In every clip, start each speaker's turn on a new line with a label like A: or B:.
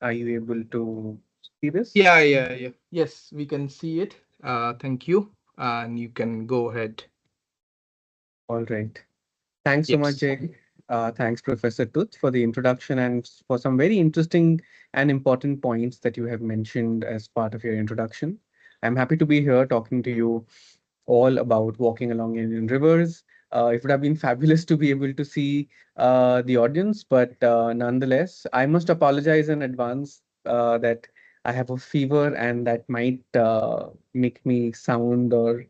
A: Are you able to see this?
B: Yeah. Yes, we can see it. Thank you. And you can go ahead.
A: All right. Thanks so much,
B: Yes.
A: Jay. Thanks, Professor Tooth, for the introduction and for some very interesting and important points that you have mentioned as part of your introduction. I'm happy to be here talking to you all about walking along Indian rivers. It would have been fabulous to be able to see the audience, but nonetheless, I must apologize in advance that I have a fever and that might make me sound or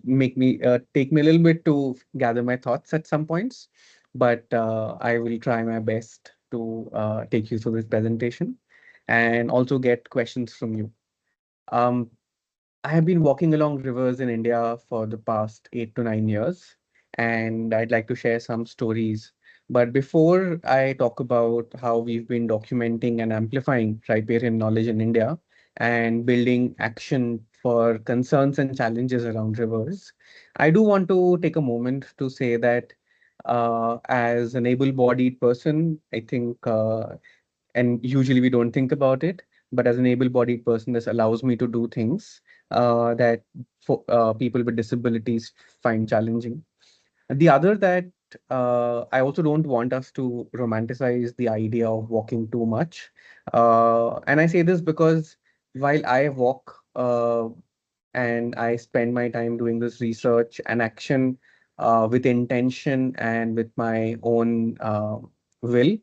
A: make me take me a little bit to gather my thoughts at some points. But I will try my best to take you through this presentation and also get questions from you. Um, I have been walking along rivers in India for the past 8 to 9 years, and I'd like to share some stories. But before I talk about how we've been documenting and amplifying riparian knowledge in India and building action for concerns and challenges around rivers, I do want to take a moment to say that as an able-bodied person, I think and usually we don't think about it, but as an able-bodied person, this allows me to do things that people with disabilities find challenging. And the other that I also don't want us to romanticize the idea of walking too much. And I say this because while I walk and I spend my time doing this research and action with intention and with my own will,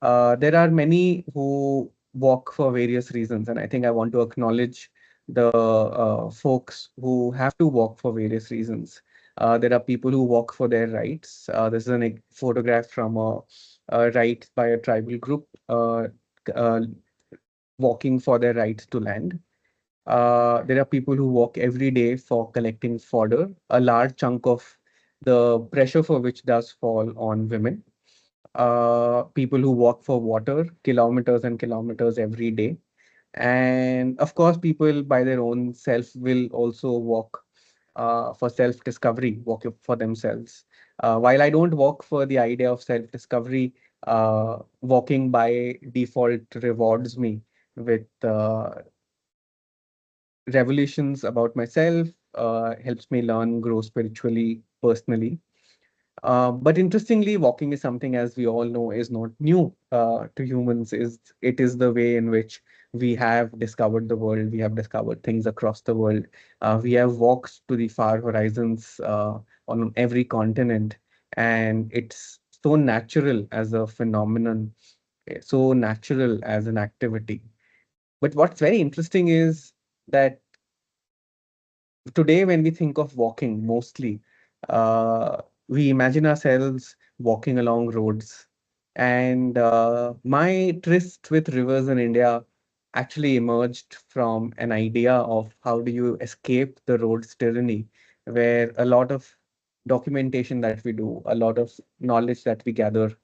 A: there are many who walk for various reasons. And I think I want to acknowledge the folks who have to walk for various reasons. There are people who walk for their rights. This is a photograph from a right by a tribal group uh, walking for their rights to land. There are people who walk every day for collecting fodder, a large chunk of the pressure for which does fall on women. People who walk for water, kilometers and kilometers every day. And of course, people by their own self will also walk for self-discovery, walk for themselves. While I don't walk for the idea of self-discovery, walking by default rewards me with revelations about myself, helps me learn, grow spiritually, personally. But interestingly, walking is something, as we all know, is not new to humans. It is the way in which we have discovered the world. We have discovered things across the world. We have walked to the far horizons on every continent, and it's so natural as a phenomenon, so natural as an activity. But what's very interesting is that today, when we think of walking, mostly we imagine ourselves walking along roads. And my tryst with rivers in India actually emerged from an idea of how do you escape the road's tyranny, where a lot of documentation that we do, a lot of knowledge that we gather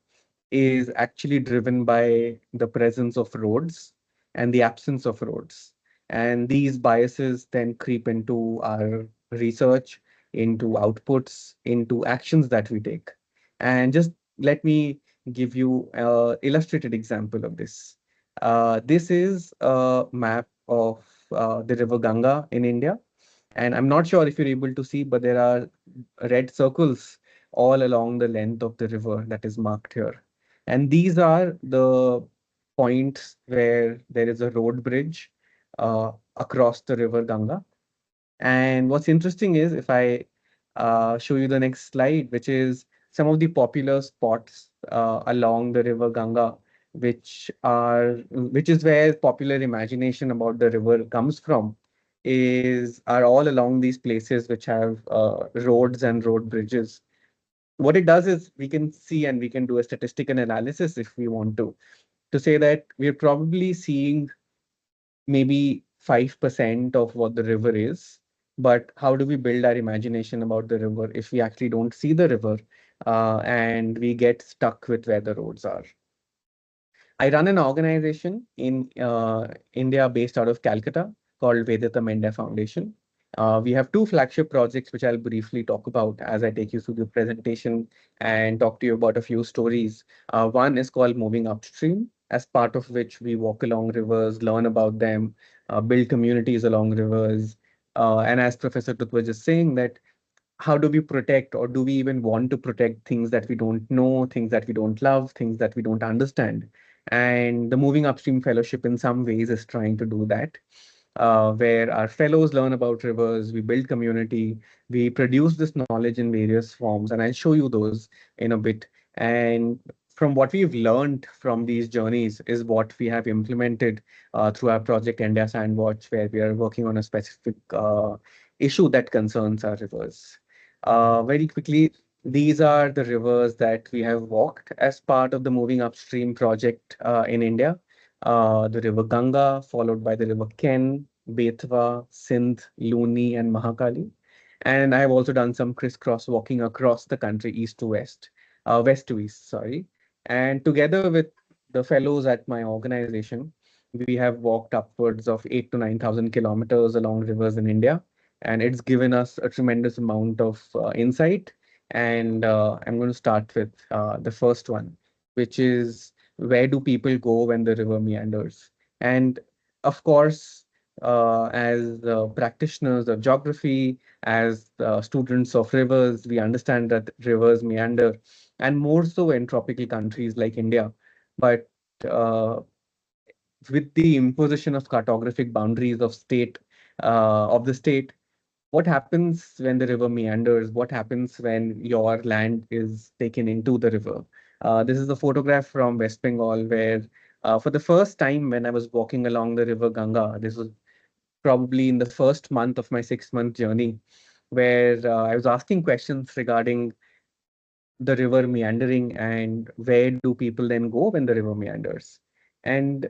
A: is actually driven by the presence of roads and the absence of roads. And these biases then creep into our research, into outputs, into actions that we take. And just let me give you an illustrated example of this. This is a map of the river Ganga in India. And I'm not sure if you're able to see, but there are red circles all along the length of the river that is marked here. And these are the points where there is a road bridge across the river Ganga. And what's interesting is if I show you the next slide, which is some of the popular spots along the river Ganga, which is where popular imagination about the river comes from, are all along these places which have roads and road bridges. What it does is we can see and we can do a statistical analysis if we want to say that we're probably seeing maybe 5% of what the river is. But how do we build our imagination about the river if we actually don't see the river and we get stuck with where the roads are? I run an organization in India based out of Calcutta called Vedatam India Foundation. We have two flagship projects, which I'll briefly talk about as I take you through the presentation and talk to you about a few stories. One is called Moving Upstream, as part of which we walk along rivers, learn about them, build communities along rivers. And as Professor Tut was just saying, that how do we protect, or do we even want to protect things that we don't know, things that we don't love, things that we don't understand? And the Moving Upstream Fellowship, in some ways, is trying to do that, where our fellows learn about rivers, we build community, we produce this knowledge in various forms, and I'll show you those in a bit. And from what we've learned from these journeys is what we have implemented through our project India Sandwatch, where we are working on a specific issue that concerns our rivers. Very quickly, these are the rivers that we have walked as part of the Moving Upstream project in India. The river Ganga, followed by the river Ken, Betwa, Sindh, Luni, and Mahakali. And I have also done some crisscross walking across the country, east to west, west to east, sorry. And together with the fellows at my organization, we have walked upwards of 8 to 9,000 kilometers along rivers in India, and it's given us a tremendous amount of insight. And I'm going to start with the first one, which is, where do people go when the river meanders? And of course, as practitioners of geography, as students of rivers, we understand that rivers meander, and more so in tropical countries like India. But uh, with the imposition of cartographic boundaries of the state, what happens when the river meanders? What happens when your land is taken into the river? This is a photograph from West Bengal where, for the first time, when I was walking along the river Ganga, this was probably in the first month of my 6 month journey, where I was asking questions regarding the river meandering and where do people then go when the river meanders. And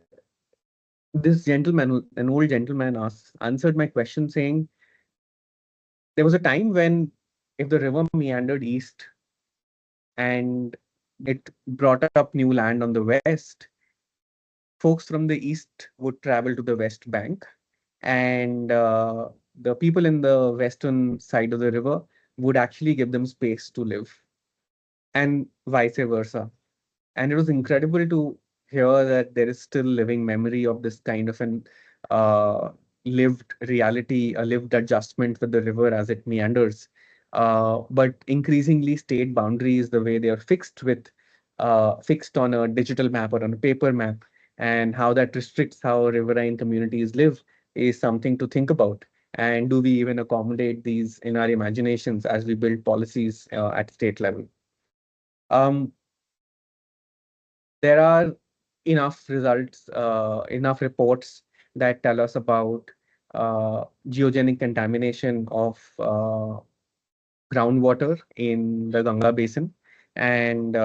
A: this gentleman, an old gentleman, answered my question saying, there was a time when if the river meandered east and it brought up new land on the west, folks from the east would travel to the west bank, and the people in the western side of the river would actually give them space to live, and vice versa. And it was incredible to hear that there is still living memory of this kind of an uh, lived reality, a lived adjustment with the river as it meanders. But increasingly, state boundaries, the way they are fixed on a digital map or on a paper map, and how that restricts how riverine communities live, is something to think about. And do we even accommodate these in our imaginations as we build policies at state level? Um, there are enough reports that tell us about geogenic contamination of groundwater in the Ganga basin. And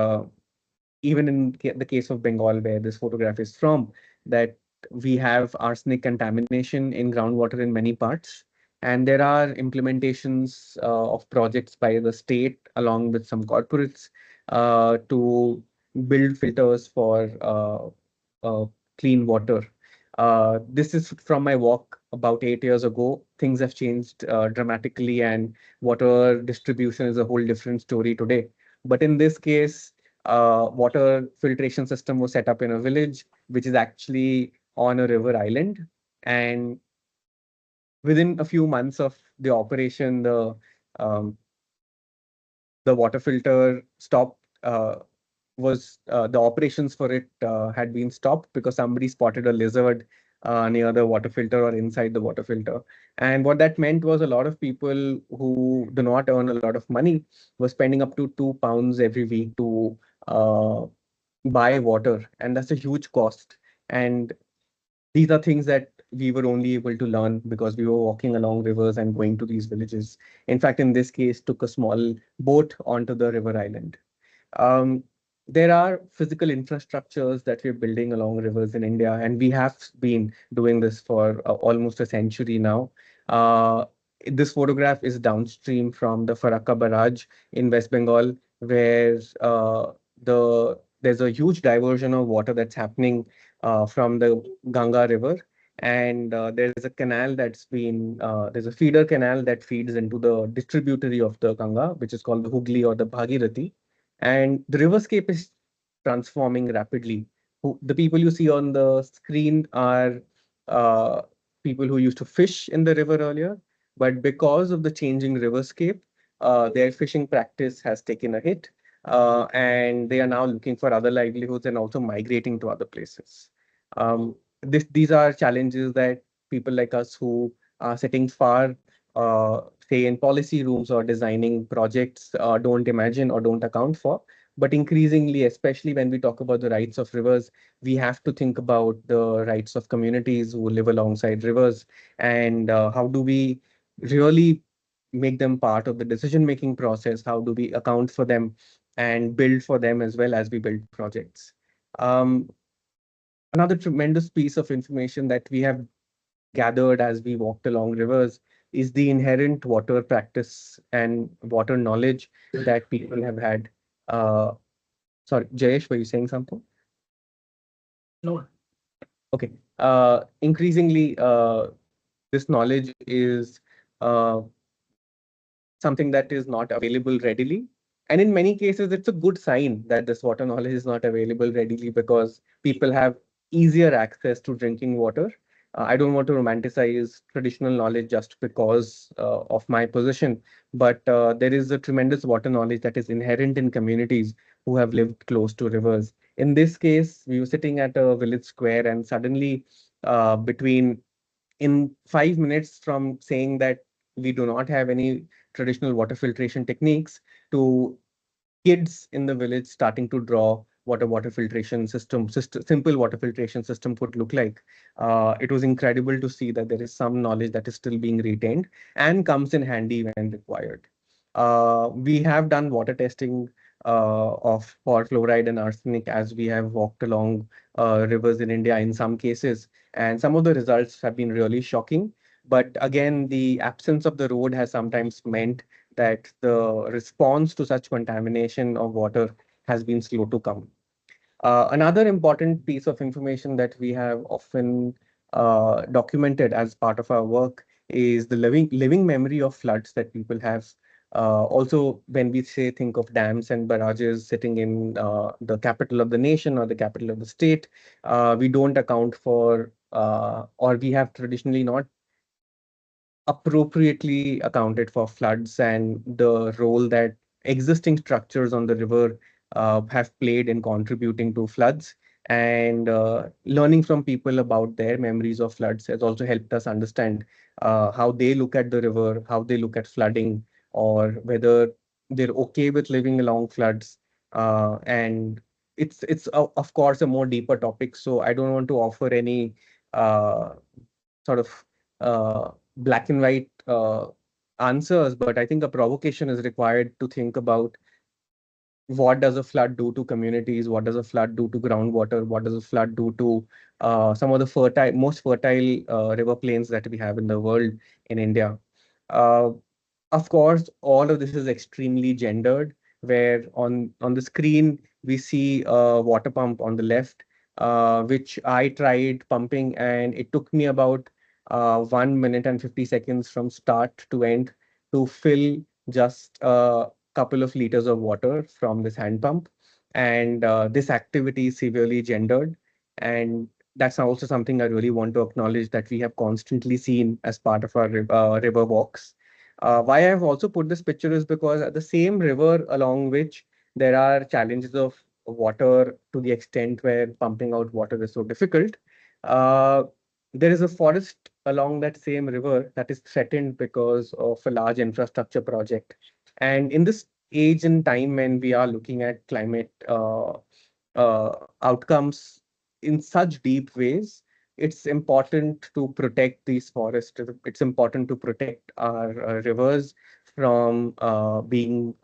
A: even in the case of Bengal, where this photograph is from, that we have arsenic contamination in groundwater in many parts. And there are implementations of projects by the state along with some corporates to build filters for clean water. This is from my walk about 8 years ago. Things have changed dramatically, and water distribution is a whole different story today. But in this case, water filtration system was set up in a village, which is actually on a river island. And within a few months of the operation, um, the water filter stopped. Was The operations for it had been stopped because somebody spotted a lizard near the water filter or inside the water filter. And what that meant was a lot of people who do not earn a lot of money were spending up to £2 every week to uh, buy water, and that's a huge cost. And these are things that we were only able to learn because we were walking along rivers and going to these villages. In fact, in this case, took a small boat onto the river island. Um, there are physical infrastructures that we're building along rivers in India, and we have been doing this for almost a century now. Uh, this photograph is downstream from the Farakka barrage in West Bengal, where there's a huge diversion of water that's happening from the Ganga River. And there's a feeder canal that feeds into the distributary of the Ganga, which is called the Hooghly or the Bhagirathi. And the riverscape is transforming rapidly. the people you see on the screen are uh, people who used to fish in the river earlier, but because of the changing riverscape, their fishing practice has taken a hit, and they are now looking for other livelihoods and also migrating to other places. These are challenges that people like us who are sitting far, say in policy rooms or designing projects, don't imagine or don't account for. But increasingly, especially when we talk about the rights of rivers, we have to think about the rights of communities who live alongside rivers, and how do we really make them part of the decision-making process? How do we account for them and build for them as well as we build projects? Um, Another tremendous piece of information that we have gathered as we walked along rivers is the inherent water practice and water knowledge that people have had. Uh, Sorry, Jayesh, were you saying something?
B: No.
A: Okay. Increasingly, this knowledge is uh, something that is not available readily. And in many cases, it's a good sign that this water knowledge is not available readily because people have easier access to drinking water. I don't want to romanticize traditional knowledge just because of my position, but there is a tremendous water knowledge that is inherent in communities who have lived close to rivers. In this case, we were sitting at a village square, and suddenly, between in 5 minutes from saying that we do not have any traditional water filtration techniques to kids in the village starting to draw what a simple water filtration system could look like. It was incredible to see that there is some knowledge that is still being retained and comes in handy when required. We have done water testing of for fluoride and arsenic as we have walked along rivers in India in some cases, and some of the results have been really shocking. But again, the absence of the road has sometimes meant that the response to such contamination of water has been slow to come. Another important piece of information that we have often documented as part of our work is the living memory of floods that people have. Also, when we say think of dams and barrages sitting in the capital of the nation or the capital of the state, we don't account for, or we have traditionally not appropriately accounted for floods and the role that existing structures on the river have played in contributing to floods. And learning from people about their memories of floods has also helped us understand how they look at the river, how they look at flooding, or whether they're okay with living along floods. And of course a more deeper topic, so I don't want to offer any uh, sort of black and white answers, but I think a provocation is required to think about what does a flood do to communities, what does a flood do to groundwater, what does a flood do to some of the most fertile river plains that we have in the world in India. Uh, of course, all of this is extremely gendered, where on the screen we see a water pump on the left, which I tried pumping, and it took me about 1 minute and 50 seconds from start to end to fill just a couple of liters of water from this hand pump. And this activity is severely gendered, and that's also something I really want to acknowledge that we have constantly seen as part of our river walks. Why I've also put this picture is because at the same river along which there are challenges of water to the extent where pumping out water is so difficult, uh, there is a forest along that same river that is threatened because of a large infrastructure project. And in this age and time when we are looking at climate outcomes in such deep ways, it's important to protect these forests. It's important to protect our rivers from being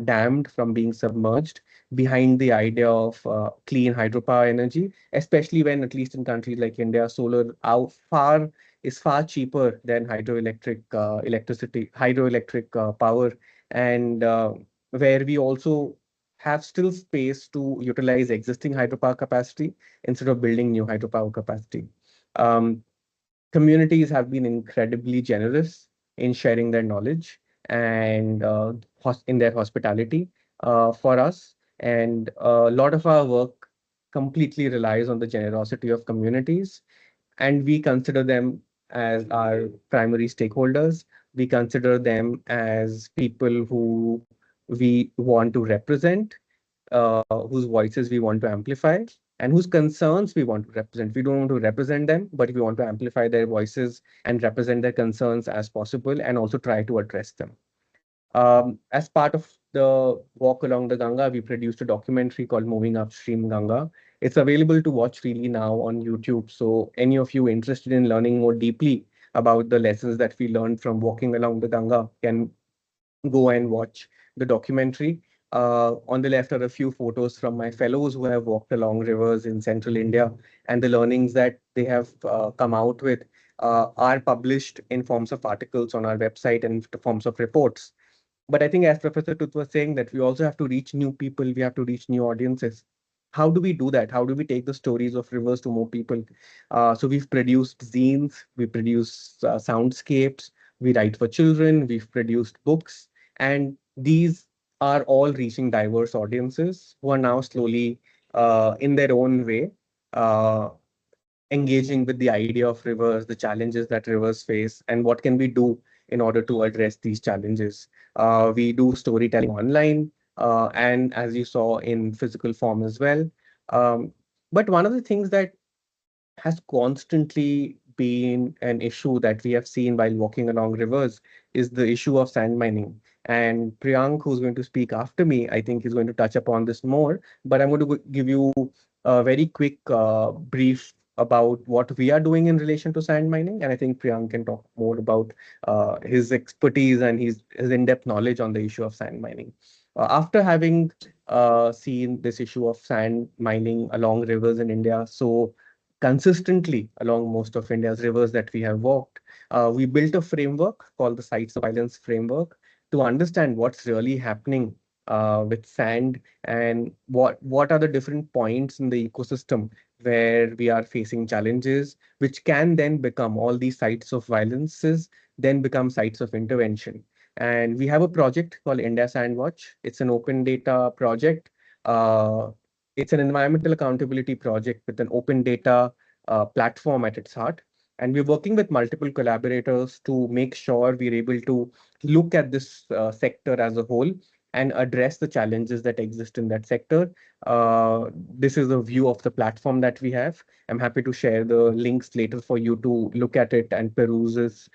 A: dammed, from being submerged behind the idea of clean hydropower energy, especially when, at least in countries like India, solar out far is far cheaper than hydroelectric power, and where we also have still space to utilize existing hydropower capacity instead of building new hydropower capacity. Um, Communities have been incredibly generous in sharing their knowledge and in their hospitality for us. And a lot of our work completely relies on the generosity of communities, and we consider them as our primary stakeholders. We consider them as people who we want to represent, whose voices we want to amplify, and whose concerns we want to represent. We don't want to represent them, but we want to amplify their voices and represent their concerns as possible, and also try to address them. As part of the walk along the Ganga, we produced a documentary called Moving Upstream Ganga. It's available to watch freely now on YouTube. So, any of you interested in learning more deeply about the lessons that we learned from walking along the Ganga can go and watch the documentary. On the left are a few photos from my fellows who have walked along rivers in central India, and the learnings that they have come out with are published in forms of articles on our website and in forms of reports. But I think, as Professor Tooth was saying, that we also have to reach new people, we have to reach new audiences. How do we do that? How do we take the stories of rivers to more people? So we've produced zines, we produce soundscapes, we write for children, we've produced books, and these are all reaching diverse audiences who are now slowly, in their own way, uh, engaging with the idea of rivers, the challenges that rivers face, and what can we do in order to address these challenges. We do storytelling online, and as you saw, in physical form as well. Um, but one of the things that has constantly been an issue that we have seen while walking along rivers is the issue of sand mining. And Priyank, who's going to speak after me, I think is going to touch upon this more. But I'm going to give you a very quick brief about what we are doing in relation to sand mining. And I think Priyank can talk more about his expertise and his in-depth knowledge on the issue of sand mining. After having seen this issue of sand mining along rivers in India so consistently along most of India's rivers that we have walked, we built a framework called the Sites of Violence Framework to understand what's really happening with sand, and what are the different points in the ecosystem where we are facing challenges, which can then become all these sites of violences, then become sites of intervention. And we have a project called India Sand Watch. It's an open data project. Uh, it's an environmental accountability project with an open data platform at its heart. And we're working with multiple collaborators to make sure we're able to look at this sector as a whole and address the challenges that exist in that sector. This is a view of the platform that we have. I'm happy to share the links later for you to look at it and peruse this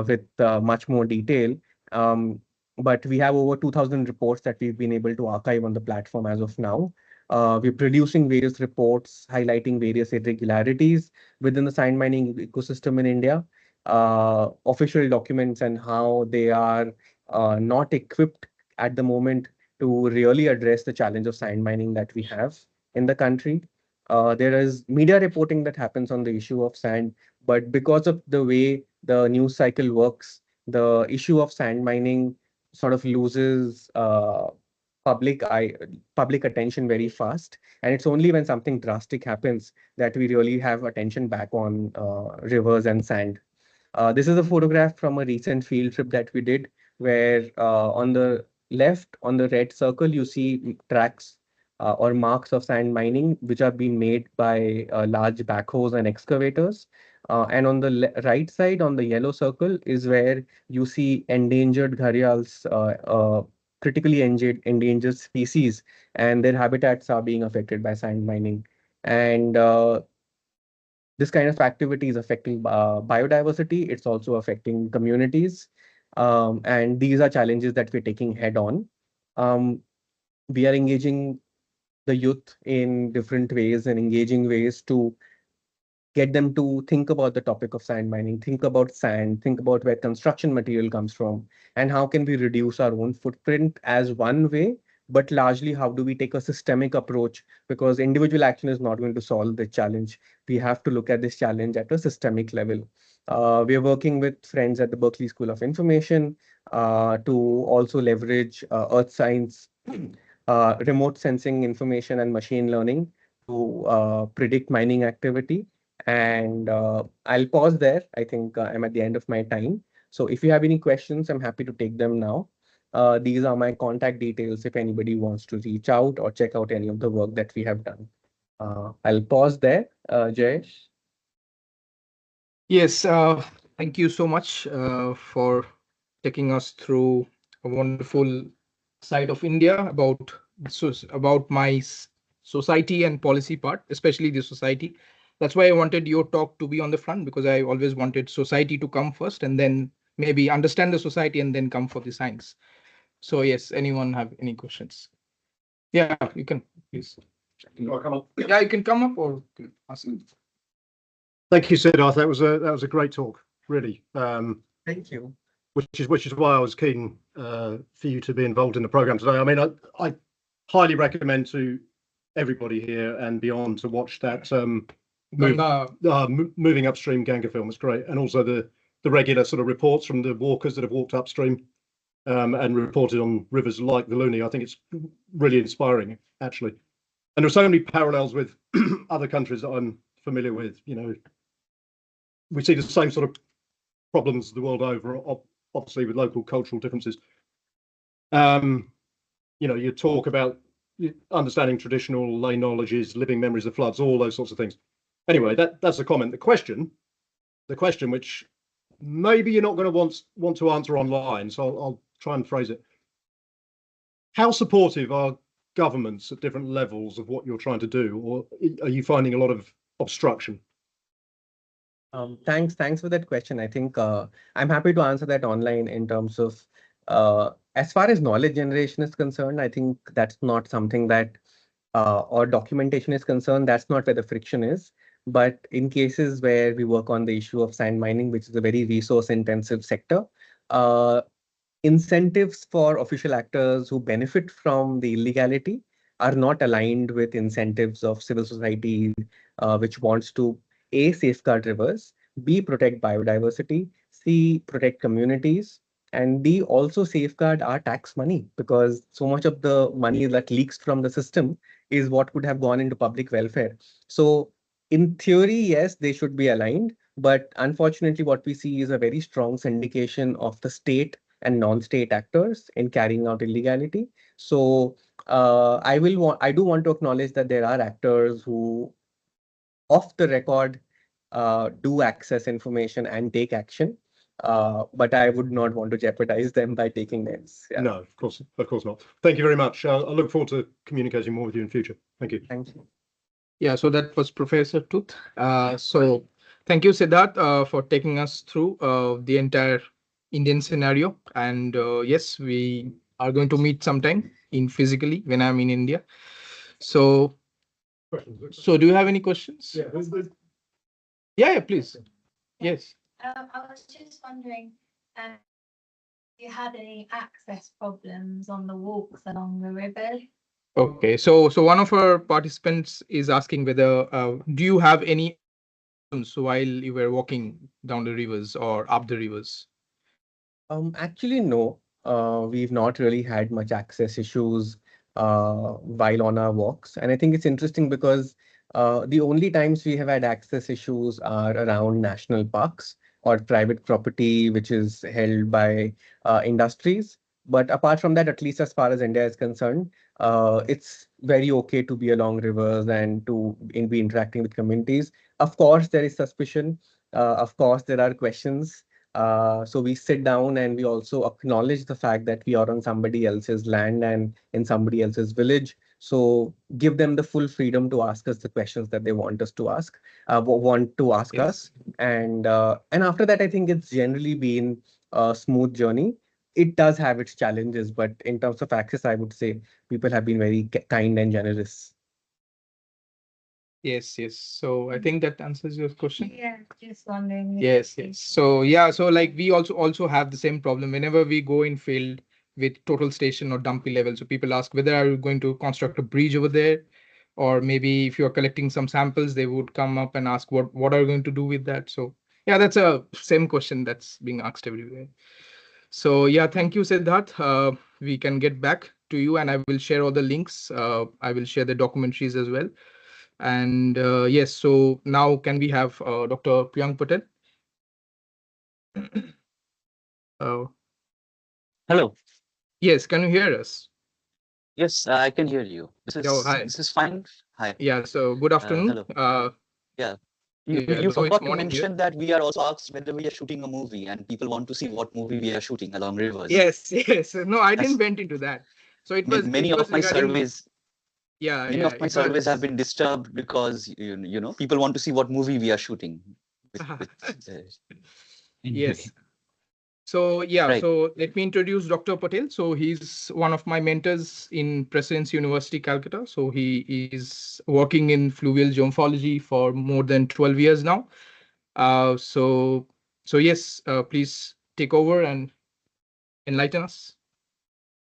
A: with much more detail. Um, but we have over 2,000 reports that we've been able to archive on the platform as of now. We're producing various reports highlighting various irregularities within the sand mining ecosystem in India, official documents and how they are not equipped at the moment to really address the challenge of sand mining that we have in the country. There is media reporting that happens on the issue of sand, but because of the way the news cycle works, the issue of sand mining sort of loses public eye, public attention very fast. And it's only when something drastic happens that we really have attention back on rivers and sand. This is a photograph from a recent field trip that we did, where on the left, on the red circle, you see tracks or marks of sand mining, which are being made by large backhoes and excavators. And on the right side, on the yellow circle, is where you see endangered gharials, critically endangered species, and their habitats are being affected by sand mining. And this kind of activity is affecting biodiversity. It's also affecting communities. And these are challenges that we're taking head on. Um, we are engaging the youth in different ways and engaging ways to get them to think about the topic of sand mining, think about sand, think about where construction material comes from, and how can we reduce our own footprint as one way, but largely how do we take a systemic approach, because individual action is not going to solve the challenge. We have to look at this challenge at a systemic level. We are working with friends at the Berkeley School of Information to also leverage earth science, remote sensing information, and machine learning to predict mining activity. And I'll pause there. I think I'm at the end of my time. So if you have any questions, I'm happy to take them now. These are my contact details if anybody wants to reach out or check out any of the work that we have done. I'll pause there. Jayesh.
B: Yes, thank you so much for taking us through a wonderful side of India about my society and policy part, especially the society. That's why I wanted your talk to be on the front, because I always wanted society to come first and then maybe understand the society and then come for the science. So yes, anyone have any questions? Yeah, you can please.
C: Do I come up?
B: Yeah, you can come up or you can ask.
C: Thank you, Siddharth. That was a great talk, really.
A: Thank you.
C: Which is why I was keen for you to be involved in the program today. I mean, I highly recommend to everybody here and beyond to watch that
B: Ganga.
C: moving upstream Ganga film. It's great, and also the regular sort of reports from the walkers that have walked upstream and reported on rivers like the Luni. I think it's really inspiring, actually. And there's so many parallels with other countries that I'm familiar with. You know, we see the same sort of problems the world over, obviously with local cultural differences. You know, you talk about understanding traditional lay knowledges, living memories of floods, all those sorts of things. Anyway, that's a comment. The question, which maybe you're not going to want to answer online, so I'll try and phrase it. How supportive are governments at different levels of what you're trying to do, or are you finding a lot of obstruction?
A: Thanks for that question. I think I'm happy to answer that online in terms of as far as knowledge generation is concerned, I think that's not something that or documentation is concerned, that's not where the friction is. But in cases where we work on the issue of sand mining, which is a very resource intensive sector, uh, incentives for official actors who benefit from the illegality are not aligned with incentives of civil society, which wants to A, safeguard rivers, B, protect biodiversity, C, protect communities, and D, also safeguard our tax money, because so much of the money that leaks from the system is what could have gone into public welfare. So in theory, yes, they should be aligned. But unfortunately, what we see is a very strong syndication of the state and non-state actors in carrying out illegality. So I do want to acknowledge that there are actors who, off the record, do access information and take action. But I would not want to jeopardize them by taking names. Yeah.
C: No, of course not. Thank you very much. I look forward to communicating more with you in future. Thank you.
A: Thank you.
B: Yeah, so that was Professor Tooth. So thank you, Siddharth, for taking us through the entire Indian scenario. And yes, we are going to meet sometime in physically when I'm in India. So, so do you have any questions? Yeah, please. Yes.
D: I was just wondering if you had any access problems on the walks along the river.
B: Okay, so one of our participants is asking whether do you have any problems while you were walking down the rivers or up the rivers?
A: Actually, no. We've not really had much access issues while on our walks. And I think it's interesting because the only times we have had access issues are around national parks or private property, which is held by industries. But apart from that, at least as far as India is concerned, it's very okay to be along rivers and to be interacting with communities. Of course, there is suspicion. Of course, there are questions. So we sit down and we also acknowledge the fact that we are on somebody else's land and in somebody else's village. So give them the full freedom to ask us the questions that they want us to ask, want to ask
B: Yes.
A: us. And after that, I think it's generally been a smooth journey. It does have its challenges, but in terms of access, I would say people have been very kind and generous.
B: Yes, yes. So I think that answers your question.
D: Yeah, just wondering.
B: Yes, yes. So yeah, so like we also have the same problem whenever we go in field with total station or dumpy level. So people ask whether are you going to construct a bridge over there, or maybe if you're collecting some samples, they would come up and ask what are you going to do with that. So yeah, that's a same question that's being asked everywhere. So yeah, thank you, Siddharth. We can get back to you, and I will share all the links. I will share the documentaries as well. And yes, so now can we have Dr. Priyank Patel? Uh,
E: Hello.
B: yes, can you hear us?
E: Yes, I can hear you.
B: Oh, hi.
E: This is fine. Hi.
B: Yeah, so good afternoon.
E: Hello. Yeah. You
B: Though it's
E: forgot to
B: morning here.
E: mention that we are also asked whether we are shooting a movie and people want to see what movie we are shooting along rivers.
B: Yes, yes. No, I
E: That's
B: didn't went into that. So it
E: many
B: was
E: of my
B: regarding,
E: surveys.
B: yeah,
E: Many
B: yeah,
E: of my
B: it
E: surveys have
B: was.
E: been disturbed because people want to see what movie we are shooting. With anyway,
B: Yes. So yeah,
E: right.
B: so let me introduce Dr. Patel. So he's one of my mentors in President's University, Calcutta. So he is working in fluvial geomorphology for more than 12 years now. Uh, so so yes, please take over and enlighten us.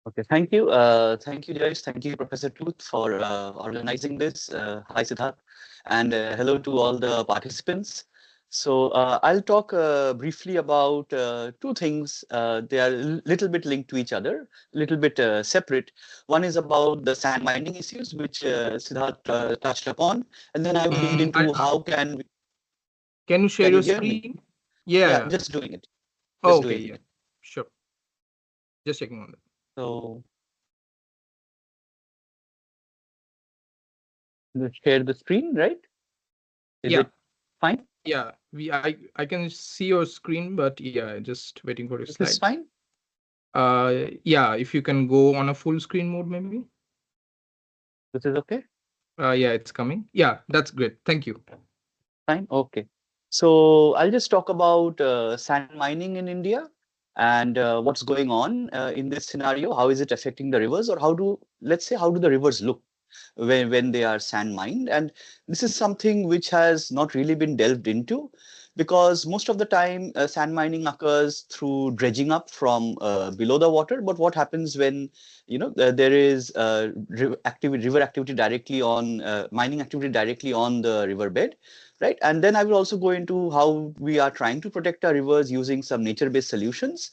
E: Okay. Thank you. Thank you, Jayesh. Thank you, Professor Tooth, for organizing this. Hi, Siddharth. And hello to all the participants. So I'll talk briefly about two things. They are a little bit linked to each other, a little bit separate. One is about the sand mining issues, which Siddharth touched upon. And then I will lead into how
B: Can you share
E: can you
B: your
E: hear me?
B: screen?
E: Yeah,
B: Yeah.
E: just doing it.
B: Oh,
E: Just
B: okay.
E: doing
B: Yeah.
E: it.
B: Sure. Just checking on that.
E: So let's share the screen, right? Is
B: Yeah.
E: it fine?
B: Yeah. I can see your screen, but yeah, just waiting for your
E: This is
B: slide.
E: fine.
B: Yeah, if you can go on a full screen mode, maybe.
E: This is okay.
B: Yeah, it's coming. Yeah, that's great. Thank you.
E: Fine. Okay. So I'll just talk about sand mining in India and what's going on in this scenario. How is it affecting the rivers, or let's say, how do the rivers look when they are sand mined? And this is something which has not really been delved into, because most of the time sand mining occurs through dredging up from below the water. But what happens when there is river activity directly on mining activity directly on the riverbed, right? And then I will also go into how we are trying to protect our rivers using some nature-based solutions,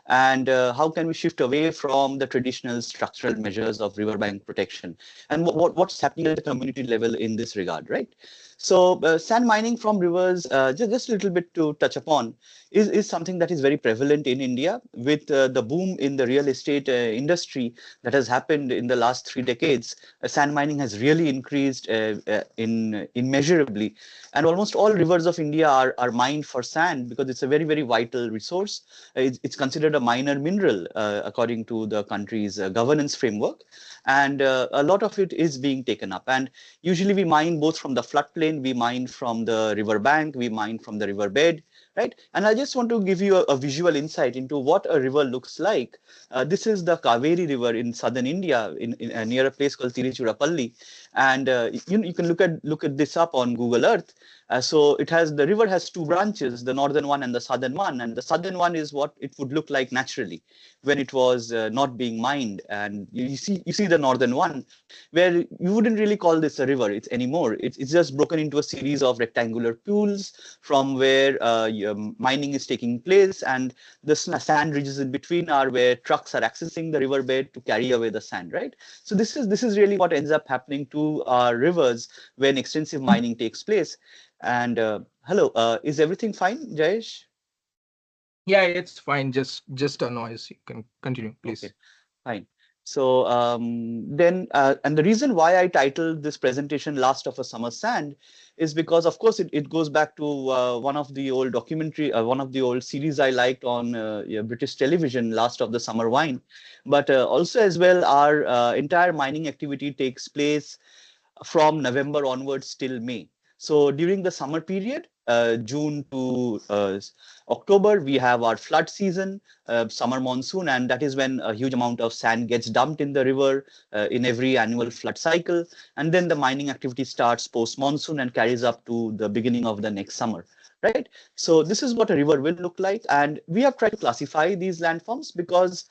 E: and how can we shift away from the traditional structural measures of riverbank protection, and what's happening at the community level in this regard, right? So sand mining from rivers, just a little bit to touch upon, is something that is very prevalent in India. With the boom in the real estate industry that has happened in the last 3 decades, sand mining has really increased in immeasurably, and almost all rivers of India are mined for sand because it's a very, very vital resource. It's considered a minor mineral according to the country's governance framework, and a lot of it is being taken up. And usually we mine both from the floodplain, we mine from the river bank, we mine from the riverbed, right? And I just want to give you a visual insight into what a river looks like. This is the Kaveri River in southern India, in near a place called Tiruchirappalli, and you can look at this up on Google Earth. So the river has two branches, the northern one and the southern one. And the southern one is what it would look like naturally when it was not being mined. And you see the northern one, where you wouldn't really call this a river anymore. It's just broken into a series of rectangular pools from where mining is taking place, and the sand ridges in between are where trucks are accessing the riverbed to carry away the sand, right? So this is really what ends up happening to our rivers when extensive mining takes place. And hello, is everything fine, Jayesh?
B: Yeah, it's fine. Just a noise. You can continue,
E: Okay,
B: please.
E: fine. So then, and the reason why I titled this presentation "Last of a Summer Sand" is because, of course, it goes back to one of the old one of the old series I liked on yeah, British television, "Last of the Summer Wine." But also as well, our entire mining activity takes place from November onwards till May. So during the summer period, June to October, we have our flood season, summer monsoon, and that is when a huge amount of sand gets dumped in the river in every annual flood cycle. And then the mining activity starts post monsoon and carries up to the beginning of the next summer. Right. So this is what a river will look like. And we have tried to classify these landforms because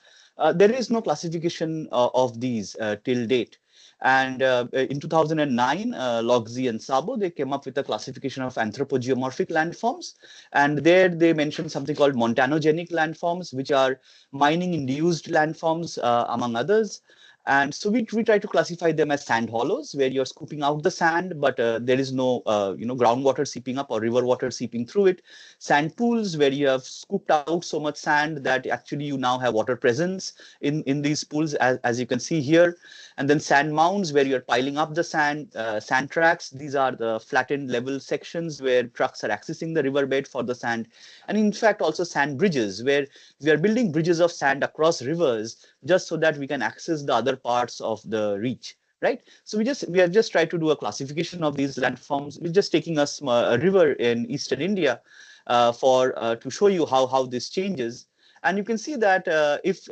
E: there is no classification of these till date. And in 2009, Logzi and Sabo, they came up with a classification of anthropogeomorphic landforms. And there they mentioned something called montanogenic landforms, which are mining-induced landforms, among others. And so we try to classify them as sand hollows, where you're scooping out the sand, but there is no groundwater seeping up or river water seeping through it. Sand pools, where you have scooped out so much sand that actually you now have water presence in these pools, as you can see here. And then sand mounds, where you're piling up the sand tracks. These are the flattened level sections where trucks are accessing the riverbed for the sand. And in fact, also sand bridges, where we are building bridges of sand across rivers just so that we can access the other parts of the reach. Right, so we have just tried to do a classification of these landforms. We're just taking a river in eastern India to show you how this changes. And you can see that if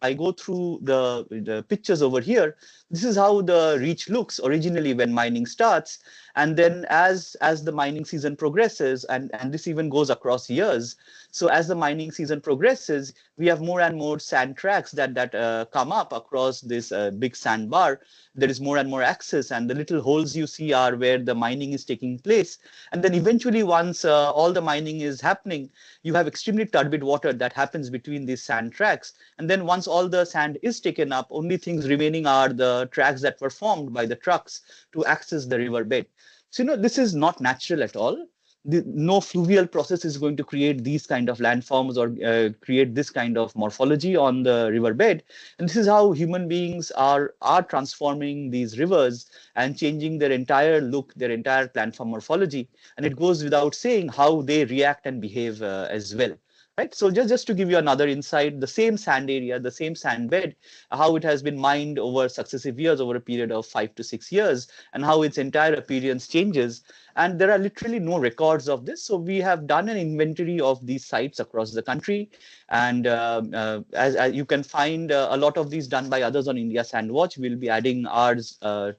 E: I go through the pictures over here, this is how the reach looks originally when mining starts. And then as the mining season progresses, and this even goes across years. So as the mining season progresses, we have more and more sand tracks that come up across this big sandbar. There is more and more access, and the little holes you see are where the mining is taking place. And then eventually, once all the mining is happening, you have extremely turbid water that happens between these sand tracks. And then once all the sand is taken up, only things remaining are the tracks that were formed by the trucks to access the riverbed. So, this is not natural at all. No fluvial process is going to create these kind of landforms or create this kind of morphology on the riverbed. And this is how human beings are transforming these rivers and changing their entire look, their entire landform morphology. And it goes without saying how they react and behave as well. Right. So just to give you another insight, the same sand area, the same sand bed, how it has been mined over successive years, over a period of 5 to 6 years, and how its entire appearance changes. And there are literally no records of this. So we have done an inventory of these sites across the country. And as you can find a lot of these done by others on India Sand Watch. We'll be adding ours to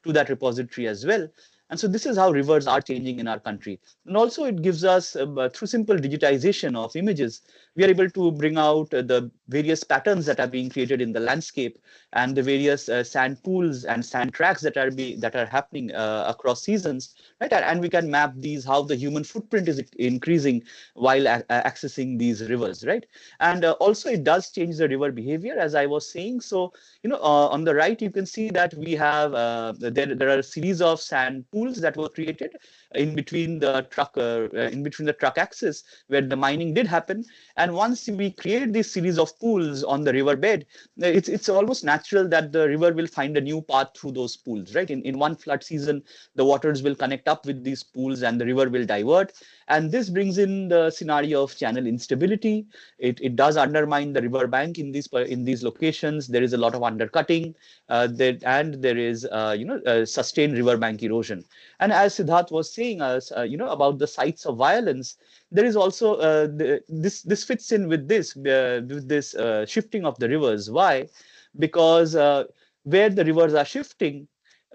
E: that repository as well. And so this is how rivers are changing in our country. And also it gives us, through simple digitization of images, we are able to bring out the various patterns that are being created in the landscape and the various sand pools and sand tracks that are happening across seasons, right? And we can map these, how the human footprint is increasing while accessing these rivers, right? And also it does change the river behavior, as I was saying. So, on the right, you can see that we have, there are a series of sand pools that were created in between the truck axis where the mining did happen. And once we create this series of pools on the riverbed, it's almost natural that the river will find a new path through those pools, right? In one flood season, the waters will connect up with these pools and the river will divert. And this brings in the scenario of channel instability. It does undermine the river bank in these locations. There is a lot of undercutting, and there is sustained river bank erosion. And as Siddharth was saying us, about the sites of violence, there is also this fits in with this shifting of the rivers. Why? Because where the rivers are shifting,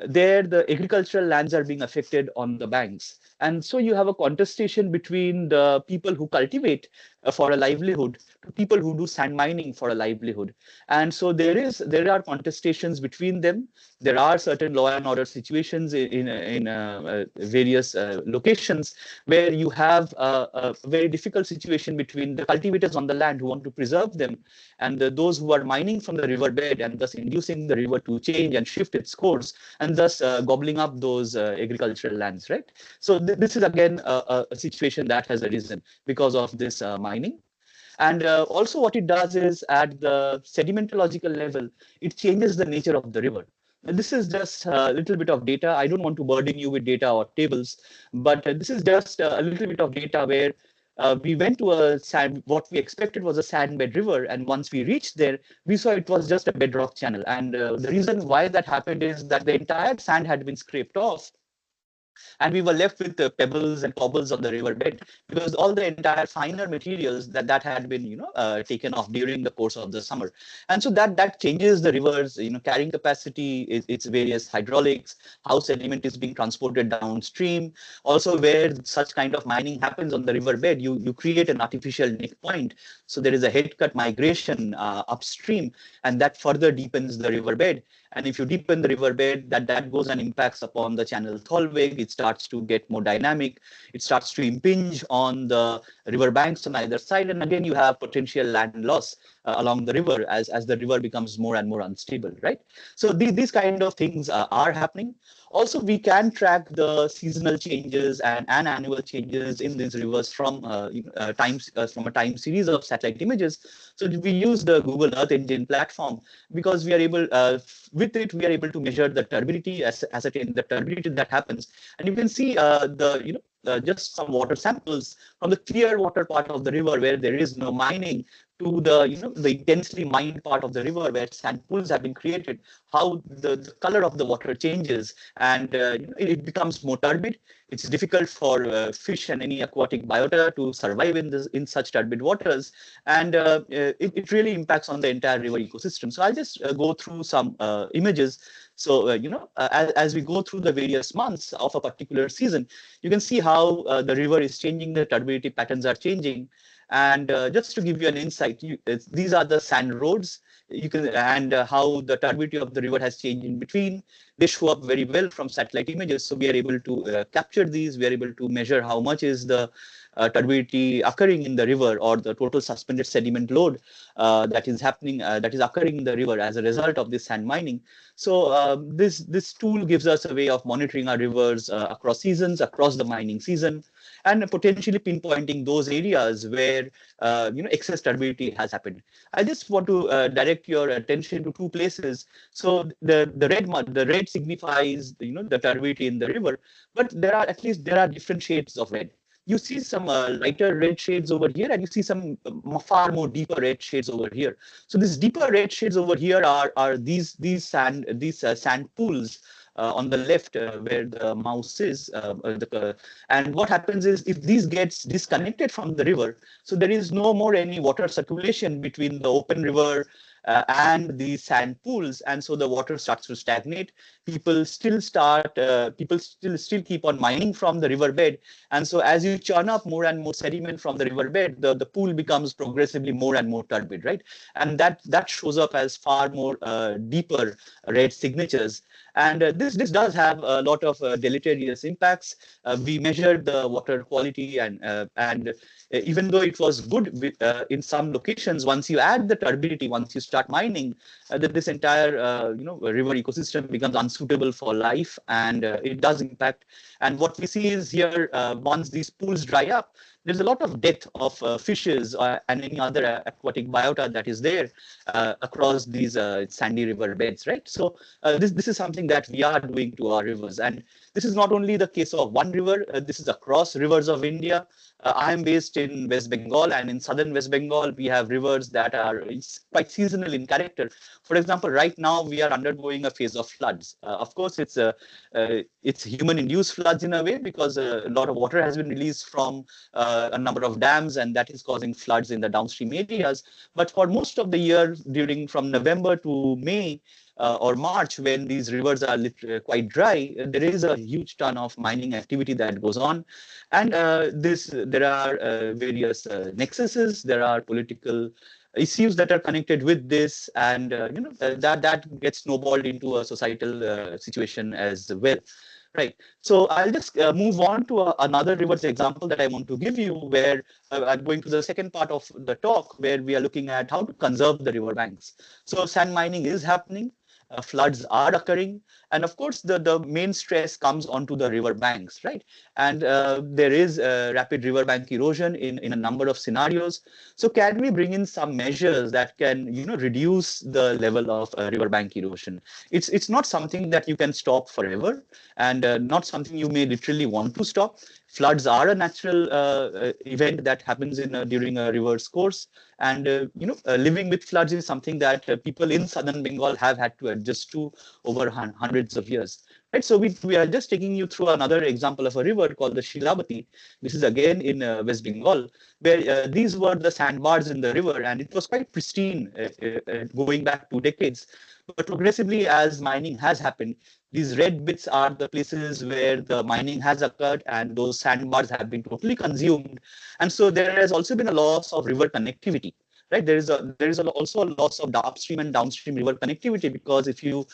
E: there the agricultural lands are being affected on the banks. And so you have a contestation between the people who cultivate for a livelihood to people who do sand mining for a livelihood. And so there are contestations between them. There are certain law and order situations in various locations where you have a very difficult situation between the cultivators on the land who want to preserve them and those who are mining from the riverbed and thus inducing the river to change and shift its course and thus gobbling up those agricultural lands, right? So this is again a situation that has arisen because of this mining. And also what it does is at the sedimentological level, it changes the nature of the river. And this is just a little bit of data. I don't want to burden you with data or tables, but this is just a little bit of data where we went to what we expected was a sand bed river. And once we reached there, we saw it was just a bedrock channel. And the reason why that happened is that the entire sand had been scraped off. And we were left with the pebbles and cobbles on the riverbed because all the entire finer materials that had been taken off during the course of the summer. And so that changes the river's carrying capacity, its various hydraulics, how sediment is being transported downstream. Also, where such kind of mining happens on the riverbed, you create an artificial neck point. So there is a head cut migration upstream, and that further deepens the riverbed. And if you deepen the riverbed, that goes and impacts upon the channel thalweg. It starts to get more dynamic. It starts to impinge on the river banks on either side. And again, you have potential land loss along the river as the river becomes more and more unstable, right? So these kind of things are happening. Also, we can track the seasonal changes and annual changes in these rivers from from a time series of satellite images. So we use the Google Earth Engine platform because we are able, with it, we are able to measure the turbidity, ascertain the turbidity that happens, and you can see just some water samples from the clear water part of the river where there is no mining to the intensely mined part of the river where sand pools have been created, how the color of the water changes, and it becomes more turbid. It's difficult for fish and any aquatic biota to survive in such turbid waters, and it really impacts on the entire river ecosystem. So I'll just go through some images. So as we go through the various months of a particular season, you can see how the river is changing, the turbidity patterns are changing. And just to give you an insight, these are the sand roads. You can and how the turbidity of the river has changed in between. They show up very well from satellite images, so we are able to capture these. We are able to measure how much is the turbidity occurring in the river, or the total suspended sediment load that is happening, that is occurring in the river as a result of this sand mining. So this tool gives us a way of monitoring our rivers across seasons, across the mining season, and potentially pinpointing those areas where excess turbidity has happened. I just want to direct your attention to two places. So the red signifies the turbidity in the river, but there are different shades of red. You see some lighter red shades over here, and you see some far more deeper red shades over here. So these deeper red shades over here are these sand pools on the left where the mouse is. And what happens is, if these gets disconnected from the river, so there is no more any water circulation between the open river and the sand pools, and so the water starts to stagnate. People still keep on mining from the riverbed, and so as you churn up more and more sediment from the riverbed, the pool becomes progressively more and more turbid, right? And that shows up as far more deeper red signatures. And this does have a lot of deleterious impacts. We measured the water quality, and even though it was good in some locations, once you add the turbidity, once you start mining, that this entire river ecosystem becomes unsuitable for life, and it does impact. And what we see is here, once these pools dry up, there's a lot of death of fishes and any other aquatic biota that is there across these sandy river beds, right? So this is something that we are doing to our rivers, and this is not only the case of one river. This is across rivers of India. I am based in West Bengal, and in southern West Bengal, we have rivers that are quite seasonal in character. For example, right now we are undergoing a phase of floods. Of course, it's human-induced floods in a way, because a lot of water has been released from a number of dams, and that is causing floods in the downstream areas. But for most of the year, from November to May, or March, when these rivers are quite dry, there is a huge ton of mining activity that goes on. And there are various nexuses, there are political issues that are connected with this, and that gets snowballed into a societal situation as well. Right. So I'll just move on to another rivers example that I want to give you, where I'm going to the second part of the talk, where we are looking at how to conserve the river banks. So sand mining is happening. Floods are occurring, and of course the main stress comes onto the river banks, right? And there is rapid river bank erosion in a number of scenarios. So can we bring in some measures that can reduce the level of river bank erosion? It's not something that you can stop forever, and not something you may literally want to stop. Floods are a natural event that happens during a river's course, and living with floods is something that people in southern Bengal have had to adjust to over hundreds of years. Right, so we are just taking you through another example of a river called the Shilabati. This is again in West Bengal, where these were the sandbars in the river, and it was quite pristine going back 2 decades. But progressively, as mining has happened, these red bits are the places where the mining has occurred, and those sandbars have been totally consumed. And so there has also been a loss of river connectivity. Right, also a loss of the upstream and downstream river connectivity, because if you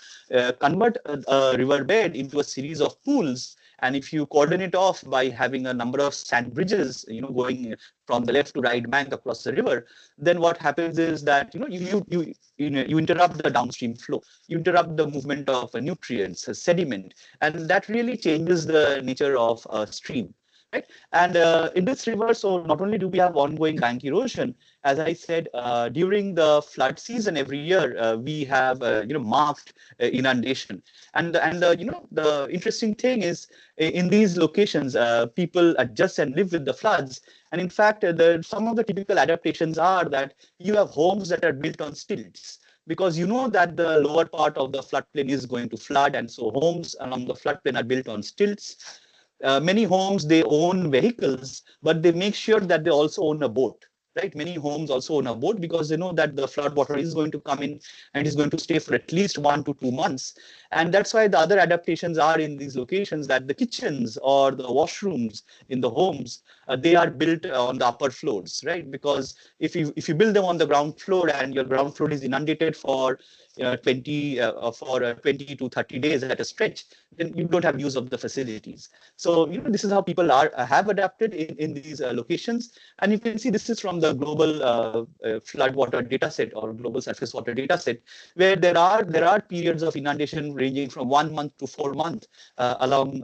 E: convert a river bed into a series of pools, And if you coordinate off by having a number of sand bridges, going from the left to right bank across the river, then what happens is that you interrupt the downstream flow, you interrupt the movement of nutrients, sediment, and that really changes the nature of a stream. Right. And in this river, so not only do we have ongoing bank erosion, as I said, during the flood season every year, we have marked inundation. And the interesting thing is, in these locations, people adjust and live with the floods. And in fact, some of the typical adaptations are that you have homes that are built on stilts, because you know that the lower part of the floodplain is going to flood, and so homes along the floodplain are built on stilts. Many homes, they own vehicles, but they make sure that they also own a boat. Right, many homes also own a boat because they know that the flood water is going to come in and is going to stay for at least 1 to 2 months. And that's why the other adaptations are in these locations, that the kitchens or the washrooms in the homes, they are built on the upper floors, right? Because if you build them on the ground floor and your ground floor is inundated for 20 to 30 days at a stretch, then you don't have use of the facilities. So this is how people have adapted in these locations. And you can see this is from the global flood water data set or global surface water data set, where there are periods of inundation ranging from 1 month to 4 months along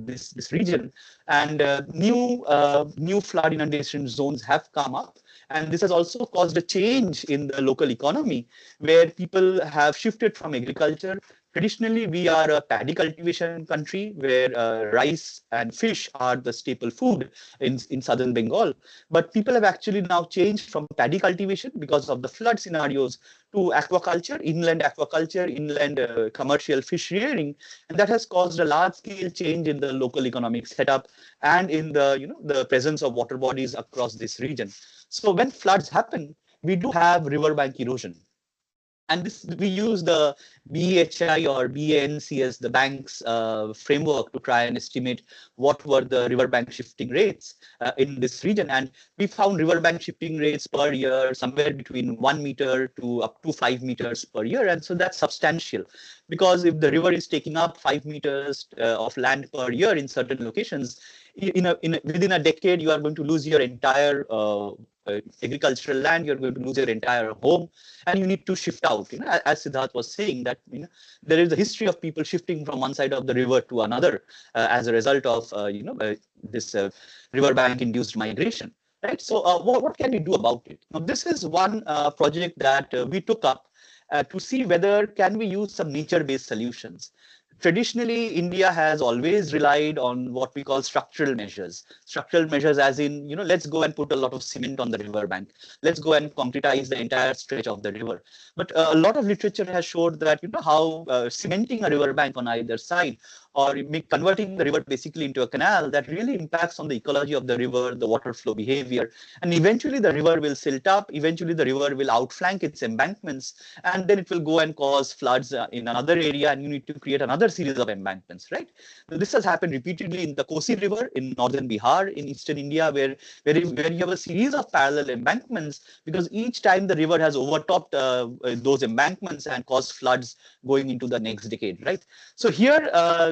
E: this region. And new flood inundation zones have come up. And this has also caused a change in the local economy, where people have shifted from agriculture. Traditionally, we are a paddy cultivation country where rice and fish are the staple food in southern Bengal. But people have actually now changed from paddy cultivation because of the flood scenarios to aquaculture, inland commercial fish rearing. And that has caused a large scale change in the local economic setup and in the presence of water bodies across this region. So when floods happen, we do have riverbank erosion. And this, we use the BEHI or BANCS, the bank's framework, to try and estimate what were the riverbank shifting rates in this region. And we found riverbank shifting rates per year somewhere between 1 meter to up to 5 meters per year. And so that's substantial, because if the river is taking up 5 meters of land per year in certain locations, within a decade, you are going to lose your entire agricultural land, you're going to lose your entire home, and you need to shift out. As Siddharth was saying, that there is a history of people shifting from one side of the river to another as a result of this riverbank induced migration. Right. So what can we do about it? Now, this is one project that we took up to see whether can we use some nature-based solutions. Traditionally, India has always relied on what we call structural measures. Structural measures as in, let's go and put a lot of cement on the riverbank. Let's go and concretize the entire stretch of the river. But a lot of literature has showed that, how cementing a riverbank on either side or converting the river basically into a canal, that really impacts on the ecology of the river, the water flow behavior. And eventually the river will silt up, eventually the river will outflank its embankments, and then it will go and cause floods in another area, and you need to create another series of embankments, right? So this has happened repeatedly in the Kosi River in northern Bihar, in eastern India, where you have a series of parallel embankments, because each time the river has overtopped those embankments and caused floods going into the next decade, right? So here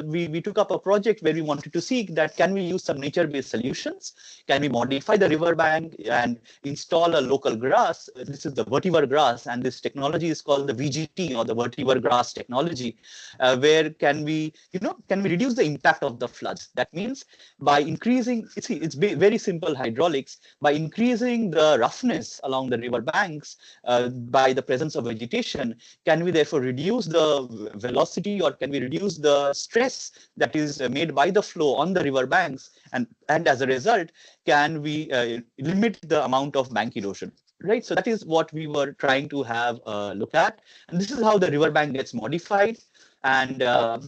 E: we took up a project where we wanted to see that can we use some nature-based solutions? Can we modify the riverbank and install a local grass? This is the vetiver grass, and this technology is called the VGT, or the vetiver grass technology, where can we reduce the impact of the floods? That means by increasing, it's very simple hydraulics, by increasing the roughness along the river banks by the presence of vegetation, can we therefore reduce the velocity, or can we reduce the stress that is made by the flow on the river banks, and as a result, can we limit the amount of bank erosion? Right, so that is what we were trying to have a look at, and this is how the riverbank gets modified. And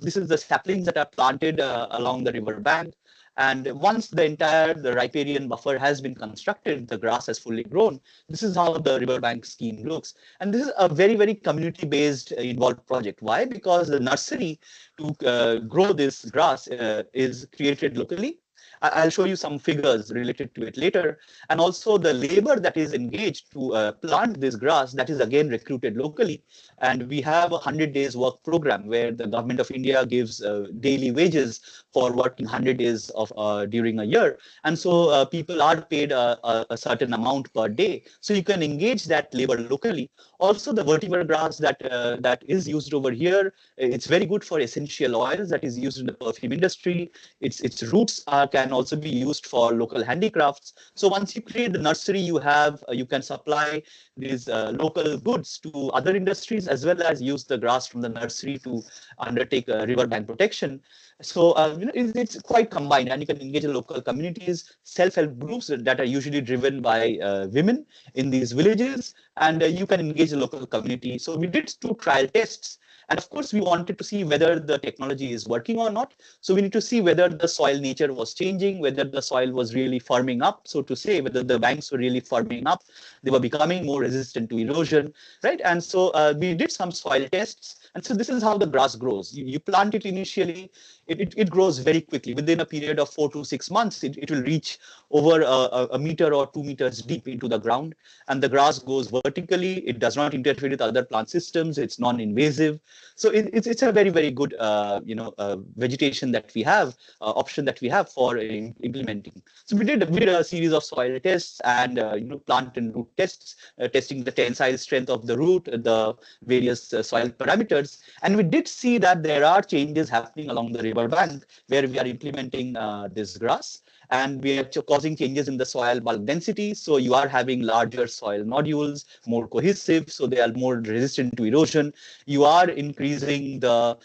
E: this is the saplings that are planted along the river bank. And once the riparian buffer has been constructed, the grass has fully grown. This is how the riverbank scheme looks. And this is a very, very community-based involved project. Why? Because the nursery to grow this grass is created locally. I'll show you some figures related to it later. And also the labor that is engaged to plant this grass, that is again recruited locally. And we have a 100 days work program where the government of India gives daily wages for working 100 days of during a year. And so people are paid a certain amount per day. So you can engage that labor locally. Also, the vetiver grass that is used over here, it's very good for essential oils that is used in the perfume industry. Its roots can also be used for local handicrafts. So once you create the nursery, you can supply these local goods to other industries, as well as use the grass from the nursery to undertake riverbank protection. So it's quite combined, and you can engage in local communities, self-help groups that are usually driven by women in these villages, and you can engage the local community. So we did 2 trial tests. And of course, we wanted to see whether the technology is working or not. So we need to see whether the soil nature was changing, whether the soil was really firming up, so to say, whether the banks were really firming up, they were becoming more resistant to erosion, right? And so we did some soil tests. And so this is how the grass grows. You plant it initially, it grows very quickly. Within a period of 4 to 6 months, it will reach over a meter or 2 meters deep into the ground. And the grass goes vertically. It does not interfere with other plant systems. It's non-invasive. So it's a very, very good vegetation that we have, option that we have for implementing. So we did a series of soil tests and plant and root tests, testing the tensile strength of the root, the various soil parameters. And we did see that there are changes happening along the river bank where we are implementing this grass. And we are causing changes in the soil bulk density. So you are having larger soil nodules, more cohesive, so they are more resistant to erosion. You are increasing the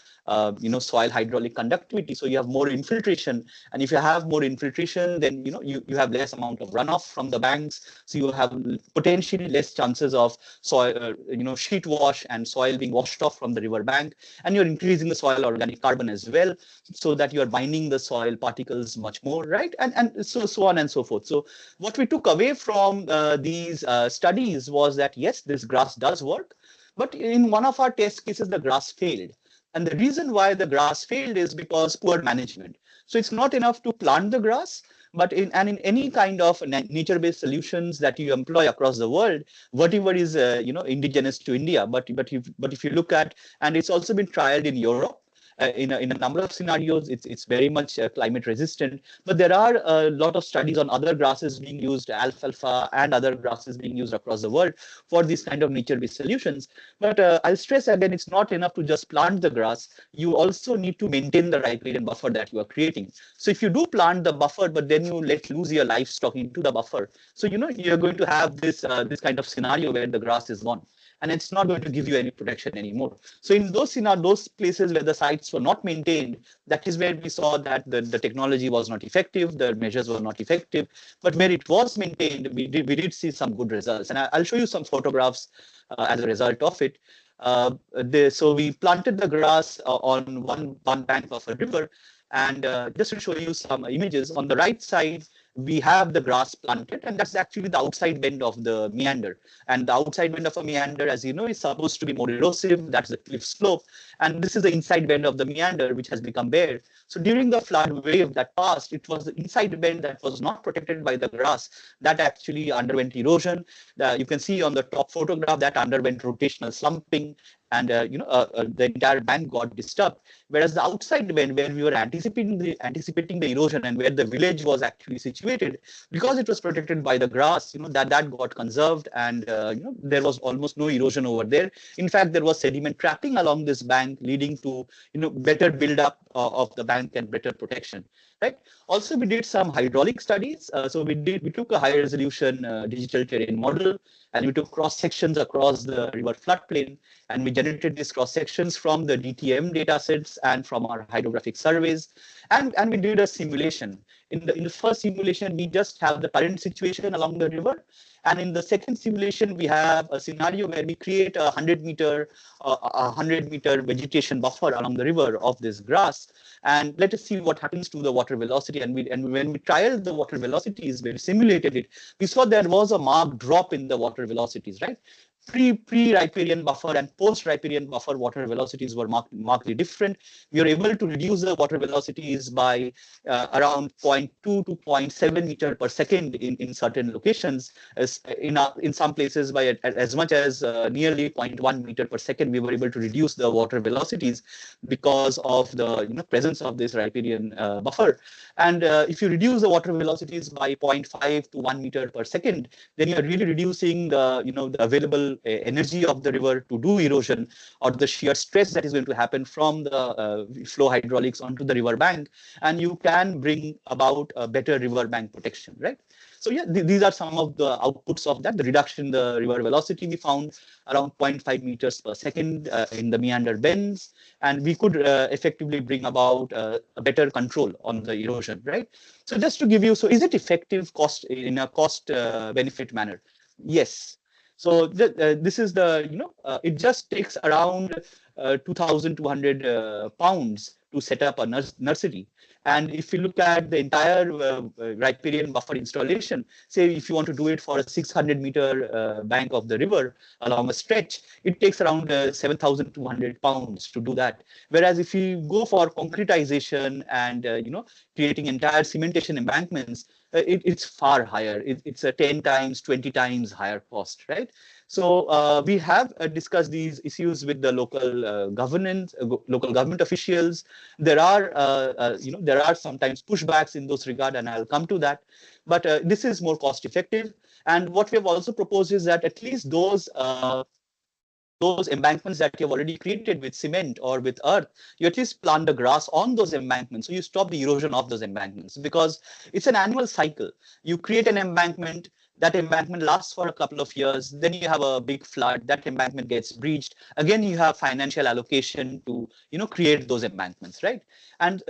E: soil hydraulic conductivity, so you have more infiltration. And if you have more infiltration, then you have less amount of runoff from the banks, so you have potentially less chances of soil sheet wash and soil being washed off from the river bank. And you're increasing the soil organic carbon as well, so that you're binding the soil particles much more, right? And so on and so forth. So what we took away from these studies was that yes, this grass does work, but in one of our test cases, the grass failed. And the reason why the grass failed is because poor management. So it's not enough to plant the grass, but in any kind of nature-based solutions that you employ across the world, whatever is indigenous to India. But if you look at, and it's also been trialed in Europe. In a number of scenarios, it's very much climate resistant. But there are a lot of studies on other grasses being used, alfalfa and other grasses being used across the world for these kind of nature-based solutions. But I'll stress again, it's not enough to just plant the grass. You also need to maintain the riparian buffer that you are creating. So if you do plant the buffer, but then you let loose your livestock into the buffer, so you're going to have this kind of scenario where the grass is gone, and it's not going to give you any protection anymore. So in those places where the sites were not maintained, that is where we saw that the technology was not effective, the measures were not effective. But where it was maintained, we did see some good results. And I'll show you some photographs as a result of it. So we planted the grass on one bank of a river. And just to show you some images, on the right side, we have the grass planted, and that's actually the outside bend of the meander. And the outside bend of a meander, as you know, is supposed to be more erosive. That's the cliff slope. And this is the inside bend of the meander, which has become bare. So during the flood wave that passed, it was the inside bend that was not protected by the grass that actually underwent erosion. You can see on the top photograph that underwent rotational slumping, and the entire bank got disturbed. Whereas the outside bend, where we were anticipating the erosion and where the village was actually situated, because it was protected by the grass, that got conserved, and there was almost no erosion over there. In fact, there was sediment trapping along this bank, leading to better build-up of the bank and better protection. Right. Also, we did some hydraulic studies. So we took a high resolution digital terrain model, and we took cross sections across the river floodplain, and we generated these cross sections from the DTM data sets and from our hydrographic surveys, and we did a simulation. In the first simulation, we just have the current situation along the river, and in the second simulation, we have a scenario where we create a 100-meter vegetation buffer along the river of this grass. And let us see what happens to the water velocity. And when we trialed the water velocities, when we simulated it, we saw there was a marked drop in the water velocities, right? pre-riparian buffer and post-riparian buffer water velocities were markedly different. We were able to reduce the water velocities by around 0.2 to 0.7 meter per second in certain locations. In some places by as much as nearly 0.1 meter per second, we were able to reduce the water velocities because of the presence of this riparian buffer. And if you reduce the water velocities by 0.5 to 1 meter per second, then you're really reducing the available energy of the river to do erosion, or the shear stress that is going to happen from the flow hydraulics onto the river bank, and you can bring about a better river bank protection, right? So yeah, these are some of the outputs of that. The reduction in the river velocity we found around 0.5 meters per second in the meander bends, and we could effectively bring about a better control on the erosion, right? So just to give you, so is it effective cost in a cost benefit manner? Yes. So this is it just takes around 2,200 pounds to set up a nursery. And if you look at the entire riparian buffer installation, say if you want to do it for a 600-meter bank of the river along a stretch, it takes around 7,200 pounds to do that. Whereas if you go for concretization and creating entire cementation embankments, it's far higher. It's a 10 times, 20 times higher cost, right? So we have discussed these issues with the local local government officials. There are, there are sometimes pushbacks in those regard, and I'll come to that. But this is more cost effective. And what we have also proposed is that at least those embankments that you have already created with cement or with earth, you at least plant the grass on those embankments. So you stop the erosion of those embankments, because it's an annual cycle. You create an embankment, that embankment lasts for a couple of years, then you have a big flood, that embankment gets breached. Again, you have financial allocation to create those embankments, right? And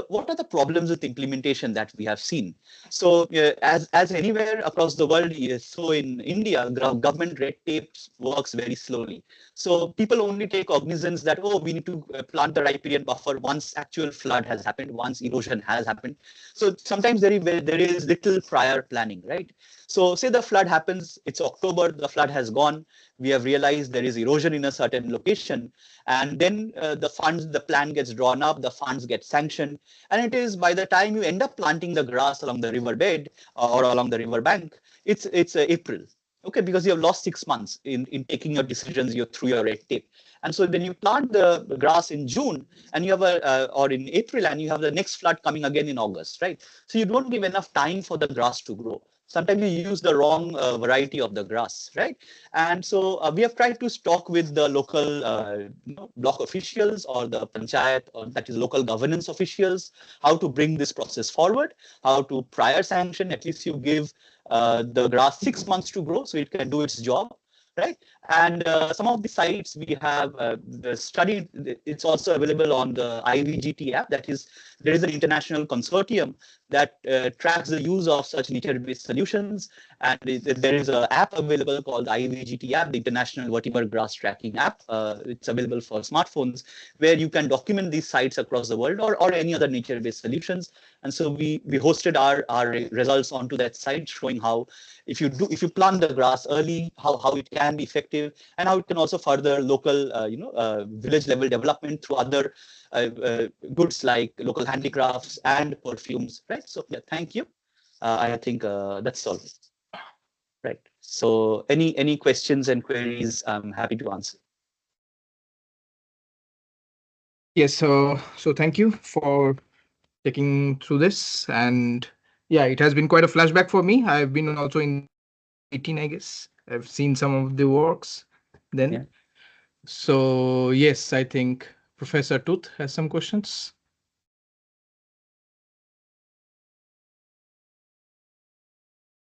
E: what are the problems with implementation that we have seen? So as anywhere across the world, so in India, government red tape works very slowly. So people only take cognizance that, oh, we need to plant the riparian buffer once actual flood has happened, once erosion has happened. So sometimes there is little prior planning, right? So say the flood happens, it's October, the flood has gone. We have realized there is erosion in a certain location. And then the plan gets drawn up, the funds get sanctioned. And it is by the time you end up planting the grass along the riverbed or along the river bank, it's April. Okay, because you have lost 6 months in taking your decisions through your red tape. And so then you plant the grass in June, and you have or in April, and you have the next flood coming again in August, right? So you don't give enough time for the grass to grow. Sometimes you use the wrong variety of the grass, right? And so we have tried to talk with the local block officials or the panchayat, or that is local governance officials, how to bring this process forward, how to prior sanction, at least you give the grass 6 months to grow so it can do its job, right? And some of the sites we have studied, it's also available on the IVGT app. That is, there is an international consortium that tracks the use of such nature-based solutions. And there is an app available called the IVGT app, the International Vertical Grass Tracking app. It's available for smartphones, where you can document these sites across the world, or any other nature-based solutions. And so we hosted our results onto that site, showing how if you plant the grass early, how it can be effective, and how it can also further local village level development through other goods like local handicrafts and perfumes, right? So yeah, thank you. I think that's all. Right. So any questions and queries, I'm happy to answer.
B: Yes, so thank you for taking through this. And yeah, it has been quite a flashback for me. I've been also in 18, I guess. I've seen some of the works then.
E: Yeah.
B: So yes, I think Professor Tooth has some questions.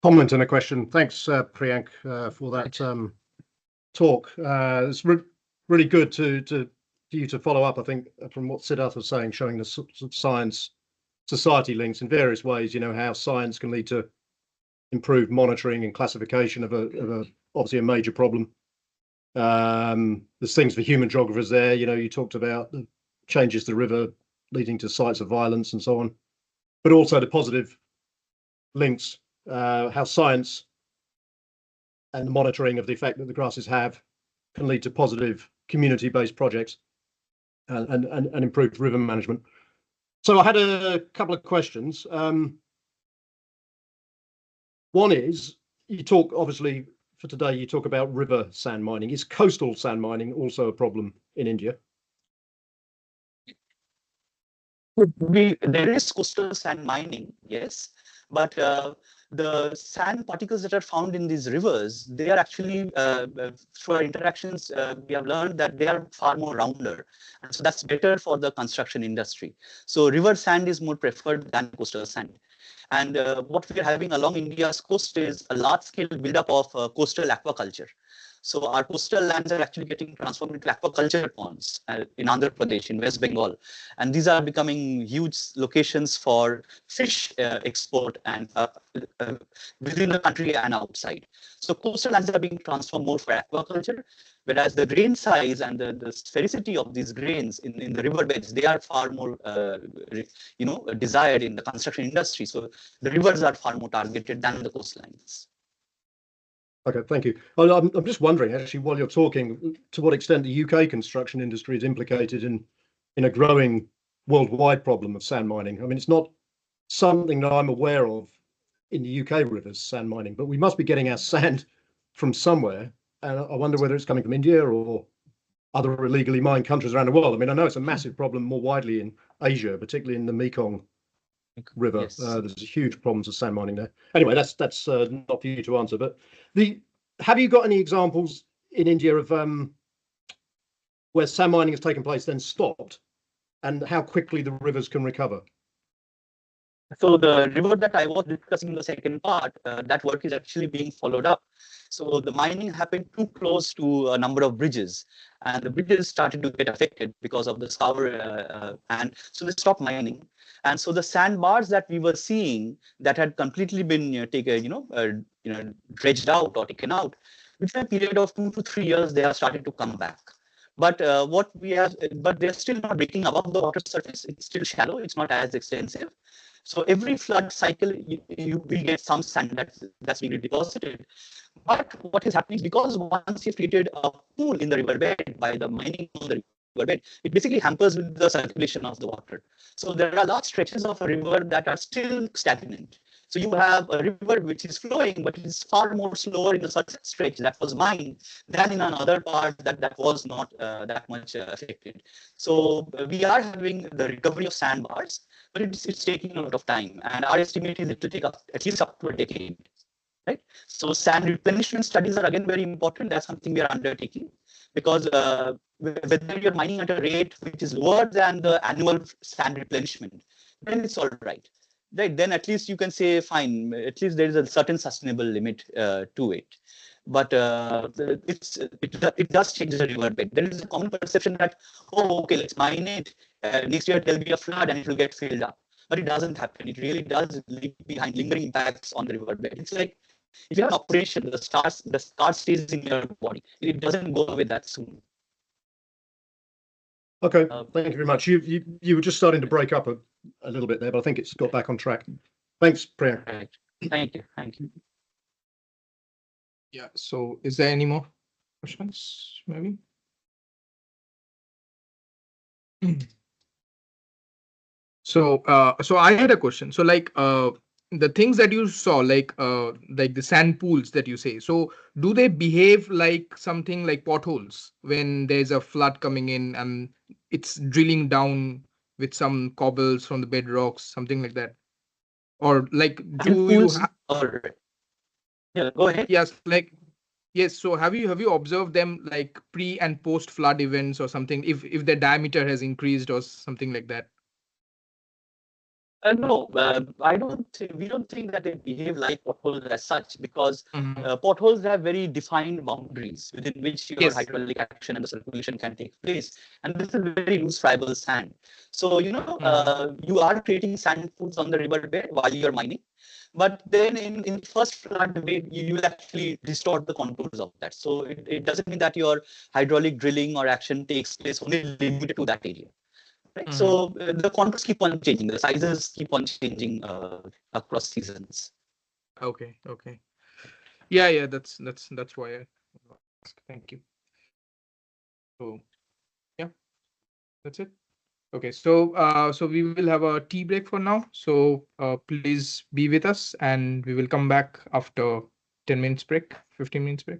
C: Comment and a question. Thanks, Priyank, for that talk. It's really good to you to follow up, I think, from what Siddharth was saying, showing the sorts of science society links in various ways, how science can lead to improved monitoring and classification of a obviously a major problem. There's things for human geographers there. You talked about the changes to the river leading to sites of violence and so on, but also the positive links, how science and the monitoring of the effect that the grasses have can lead to positive community-based projects and improved river management. So I had a couple of questions. One is, you talk, obviously, for today, you talk about river sand mining. Is coastal sand mining also a problem in India?
E: There is coastal sand mining, yes, but the sand particles that are found in these rivers, they are actually, through our interactions, we have learned that they are far more rounder. And so that's better for the construction industry. So river sand is more preferred than coastal sand. And what we are having along India's coast is a large-scale buildup of coastal aquaculture. So our coastal lands are actually getting transformed into aquaculture ponds in Andhra Pradesh, in West Bengal. And these are becoming huge locations for fish export and within the country and outside. So coastal lands are being transformed more for aquaculture, whereas the grain size and the sphericity of these grains in the riverbeds, they are far more desired in the construction industry. So the rivers are far more targeted than the coastlines.
C: Okay, thank you. I'm just wondering, actually, while you're talking, to what extent the UK construction industry is implicated in a growing worldwide problem of sand mining. I mean, it's not something that I'm aware of in the UK rivers, sand mining, but we must be getting our sand from somewhere. And I wonder whether it's coming from India or other illegally mined countries around the world. I mean, I know it's a massive problem more widely in Asia, particularly in the Mekong River.
E: Yes.
C: There's huge problems of sand mining there. Anyway, that's not for you to answer. But have you got any examples in India of where sand mining has taken place, then stopped, and how quickly the rivers can recover?
E: So the river that I was discussing in the second part, that work is actually being followed up. So the mining happened too close to a number of bridges, and the bridges started to get affected because of the scour, and so they stopped mining. And so the sandbars that we were seeing that had completely been taken, dredged out or taken out, within a period of 2 to 3 years, they have started to come back. But but they're still not breaking above the water surface. It's still shallow. It's not as extensive. So every flood cycle, you will get some sand that's being deposited. But what is happening is, because once you've created a pool in the riverbed by the mining on the riverbed, it basically hampers with the circulation of the water. So there are large stretches of a river that are still stagnant. So you have a river which is flowing, but it is far more slower in a certain stretch that was mined than in another part that was not that much affected. So we are having the recovery of sandbars, but it's taking a lot of time. And our estimate is it will take at least up to a decade. Right? So sand replenishment studies are again very important. That's something we are undertaking, because whether you're mining at a rate which is lower than the annual sand replenishment, then it's all right. Right, then at least you can say, fine, at least there is a certain sustainable limit to it. But it does change the riverbed. There is a common perception that, oh, okay, let's mine it. Next year there'll be a flood and it will get filled up. But it doesn't happen. It really does leave behind lingering impacts on the riverbed. It's like if you have an operation, the scar stays in your body. It doesn't go away that soon.
C: Okay, thank you very much. You were just starting to break up a little bit there, but I think it's got back on track. Thanks, Priyank.
E: Right. Thank you. Thank you.
B: Yeah. So is there any more questions? Maybe. So I had a question. So the things that you saw, like the sand pools that you say, so do they behave like something like potholes when there's a flood coming in and it's drilling down with some cobbles from the bedrocks, something like that? Or like, do you
E: yeah, go ahead.
B: Yes, yes. So have you observed them like pre and post flood events or something, if the diameter has increased or something like that?
E: No, we don't think that they behave like potholes as such, because
B: Mhm.
E: potholes have very defined boundaries within which your
B: Yes.
E: hydraulic action and the circulation can take place. And this is very loose, friable sand. So, you are creating sand pools on the riverbed while you're mining. But then in first flood wave, you will actually distort the contours of that. So it doesn't mean that your hydraulic drilling or action takes place only limited to that area. Right? So the contours keep on changing, the sizes keep on changing across seasons.
B: Okay. Yeah, that's why I asked. Thank you. So yeah, that's it. Okay, so we will have a tea break for now. So please be with us, and we will come back after 10 minutes break, 15 minutes break.